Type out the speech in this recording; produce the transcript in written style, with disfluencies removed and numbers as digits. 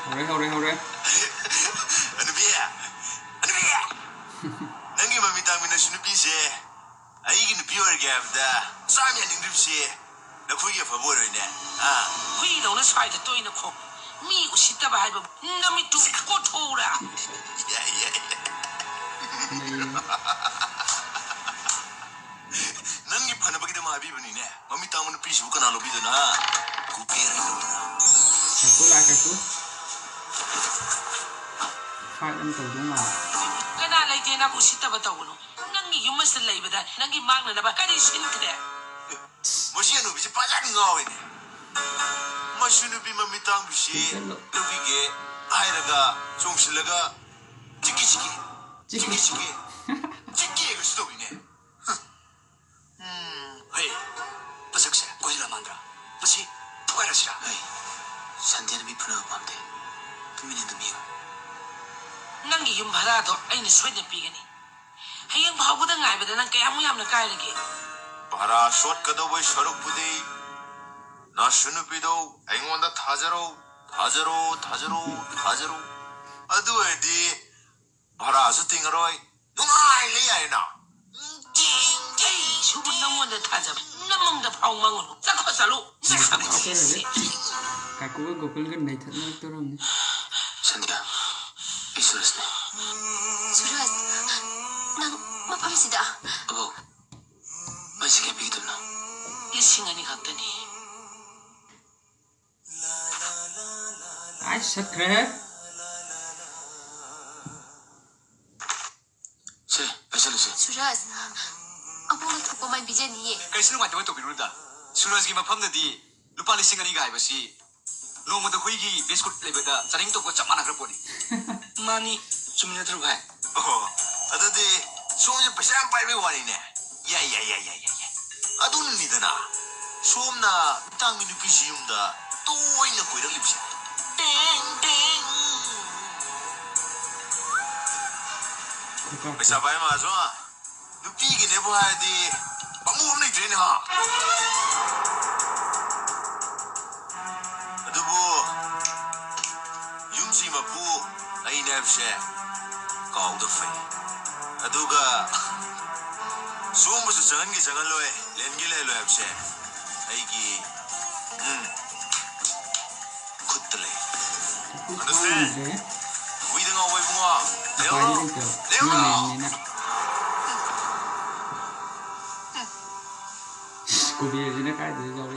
ꯍꯧꯔꯦ ꯑꯅꯨꯕꯤ ꯅꯪꯒꯤ ꯃꯃꯤ ꯇꯥꯡꯃꯤꯟꯅꯁꯨ ꯅꯨꯄꯤꯁꯦ ꯑꯩꯒꯤ ꯅꯨꯄꯤ ꯑꯣꯏꯔꯒꯦ ꯍꯥꯏꯕꯗ ꯆꯥꯝ ꯌꯥꯅꯤꯡꯗ꯭ꯔꯤꯕꯁꯤ ꯅꯈꯣꯏꯒꯤ ꯑꯐꯕ ꯑꯣꯏꯔꯣꯏꯅꯦ ꯍꯨꯏꯗꯧꯅ ꯁ꯭ꯋꯥꯏꯗ ꯇꯣꯏꯅ ꯈꯣꯡ ꯃꯤ ꯎꯁꯤꯠꯇꯕ ꯍꯥꯏꯕ ꯅꯨꯃꯤꯠꯇꯨ ꯀꯣꯊꯣꯛꯎꯔꯥ ꯌꯥꯏ ꯅꯪꯒꯤ ꯐꯅꯕꯒꯤꯗꯃꯛ ꯍꯥꯏꯕꯤꯕꯅꯤꯅꯦ ꯃꯃꯤ ꯇꯥꯡꯕ ꯅꯨꯄꯤꯁꯤꯕꯨ ꯀꯅꯥ ꯂꯧꯕꯤꯗꯣꯏꯅꯣ ꯀꯨꯄꯦꯔ ꯂꯧꯗꯅ ꯀꯥꯏꯀꯨ ꯐꯥꯏꯠ ꯑꯃ ꯇꯧꯗꯧ ꯃꯥꯜꯂꯦ ꯀꯅꯥ ꯂꯩꯇꯦ ꯅꯪ ꯎꯁꯤꯠꯇꯕ ꯇꯧꯒꯅꯨ ꯅꯪꯒꯤ ꯌꯨꯝ ꯑꯁꯤꯗ ꯂꯩꯕꯗ ꯅꯪꯒꯤ ꯃꯥꯡꯅꯅꯕ ꯀꯔꯤ ꯁꯤꯟꯈ꯭ꯔꯦ ꯃꯁꯤ ꯑꯅꯨꯕꯤꯁꯤ ꯐꯖꯅ ꯉꯥꯎꯋꯤꯅꯦ ꯃꯁꯤ ꯅꯨꯄꯤ ꯃꯃꯤ ꯇꯥꯡꯕꯤꯁꯤ ꯂꯧꯕꯤꯒꯦ ꯍꯥꯏꯔꯒ ꯆꯣꯡꯁꯤꯜꯂꯒ ꯆꯤꯛꯀꯦꯒꯁꯨ ꯇꯧꯋꯤꯅꯦ ꯍꯦ ꯃꯁꯛꯁꯦ ꯀꯣꯏꯂꯥ ꯃꯥꯟꯗ꯭ꯔꯥ ꯃꯁꯤ ꯊꯨꯒꯥꯏꯔꯁꯤꯔꯥ ꯁꯟꯗꯦꯅ ꯃꯤ ꯐꯨꯅꯕ ꯄꯥꯝꯗꯦ ꯇꯨꯃꯤꯟꯅ ꯑꯗꯨꯝ ꯌꯦꯡꯉꯨ ꯅꯪꯒꯤ ꯌꯨꯝ ꯚꯔꯥꯗꯣ ꯑꯩꯅ ꯁꯣꯏꯗꯅ ꯄꯤꯒꯅꯤ ꯍꯌꯦꯡ ꯐꯥꯎꯕꯗ ꯉꯥꯏꯕꯗ ꯅꯪ ꯀꯌꯥꯃꯨꯛ ꯌꯥꯝꯅ ꯀꯥꯏꯔꯒꯦ ꯚꯔꯥ ꯁꯣꯠꯀꯗꯧꯕ ꯁꯔꯨꯛꯄꯨꯗꯤ ꯅꯁꯨ ꯅꯨꯄꯤꯗꯣ ꯑꯩꯉꯣꯟꯗ ꯊꯥꯖꯔꯣ ꯑꯗꯨ ꯑꯣꯏꯔꯗꯤ ꯚꯔꯥꯁꯨ ꯇꯤꯡꯉꯔꯣꯏ ꯅꯨꯡꯉꯥꯏ ꯂꯩ ꯌꯥꯏꯅ ꯁꯨꯕꯨ ꯅꯪꯉꯣꯟꯗ ꯊꯥꯖꯕ ꯅꯃꯪꯗ ꯐꯥꯎ ꯃꯥꯡꯉꯨꯅꯨ ꯆꯠꯂꯨ ꯀꯥꯏꯀꯨꯒ ꯒꯣꯀꯨꯜꯒ ꯅꯩꯊꯠꯅꯔꯛꯇꯧꯔꯝꯅꯤ ꯁꯟꯗ꯭ꯌꯥ ꯑꯩ ꯁꯨꯔꯖꯅꯦ ꯁꯨꯔꯖ ꯅꯪ ꯃꯐꯝꯁꯤꯗ ꯑꯕꯧ ꯃꯩꯁꯤ ꯀꯌꯥ ꯄꯤꯒꯗꯕꯅꯣ 2,000 ꯈꯛꯇꯅꯤ ꯑꯥꯏ ꯁꯠꯈ꯭ꯔꯦ ꯁꯦ ꯄꯩꯁꯜꯂꯨꯁꯦ ꯁꯨꯔꯖ ꯑꯕꯣꯛꯅ ꯊꯣꯛꯄ ꯃꯥꯏ ꯄꯤꯖꯅꯤꯌꯦ ꯀꯩꯁꯨ ꯅꯨꯡꯉꯥꯏꯇꯕ ꯇꯧꯕꯤꯔꯨꯗ ꯁꯨꯔꯖꯒꯤ ꯃꯐꯝꯗꯗꯤ ꯂꯨꯄꯥ 2,000ꯒ ꯍꯥꯏꯕꯁꯤ ꯅꯣꯡꯃꯗ ꯍꯨꯏꯒꯤ ꯕꯤꯁꯀꯨꯠ ꯂꯩꯕꯗ ꯆꯥꯅꯤꯡ ꯇꯧꯕ ꯆꯞ ꯃꯥꯟꯅꯈ꯭ꯔ ꯄꯣꯠꯅꯤ ꯃꯥꯅꯤ ꯆꯨꯝꯃꯤ ꯅꯠꯇ꯭ꯔꯣ ꯚꯥꯏ ꯑꯗꯨꯗꯤ ꯁꯣꯝꯁꯦ ꯄꯩꯁꯥ ꯌꯥꯝ ꯄꯥꯏꯕꯩ ꯋꯥꯅꯤꯅꯦ ꯌꯥꯏ ꯑꯗꯨꯅꯅꯤꯗꯅ ꯁꯣꯝꯅ ꯇꯥꯡꯕꯤ ꯅꯨꯄꯤꯁꯤ ꯌꯨꯝꯗ ꯇꯣꯏꯅ ꯀꯣꯏꯔꯛꯂꯤꯕꯁꯦ ꯄꯩꯁꯥ ꯄꯥꯏ ꯃꯥꯁꯨ ꯅꯨꯄꯤꯒꯤꯅꯦꯕꯨ ꯍꯥꯏꯔꯗꯤ ꯄꯥꯃꯨꯕ ꯂꯩꯇ꯭ꯔꯦꯅꯦ ꯑꯗꯨꯕꯨ ꯌꯨꯝꯁꯤ ꯃꯄꯨ ꯑꯩꯅꯦ ꯍꯥꯏꯕꯁꯦ ꯀꯥꯎꯗ ꯐꯩ ꯑꯗꯨꯒ ꯁꯣꯝꯕꯨꯁꯨ ꯆꯪꯍꯜꯂꯣꯏ ꯂꯦꯟꯒꯦ ꯂꯩꯍꯜꯂꯣꯏ ꯍꯥꯏꯕꯁꯦ ꯑꯩꯒꯤ ꯈꯨꯠꯇ ꯂꯩ ꯑꯗꯨꯁꯦ ꯍꯨꯏꯗ ꯉꯥꯎꯕ ꯏꯕꯨꯡꯉꯣ ꯀꯨꯕꯦꯔꯁꯤꯅ ꯀꯥꯏꯗ ꯌꯥꯎꯔꯤ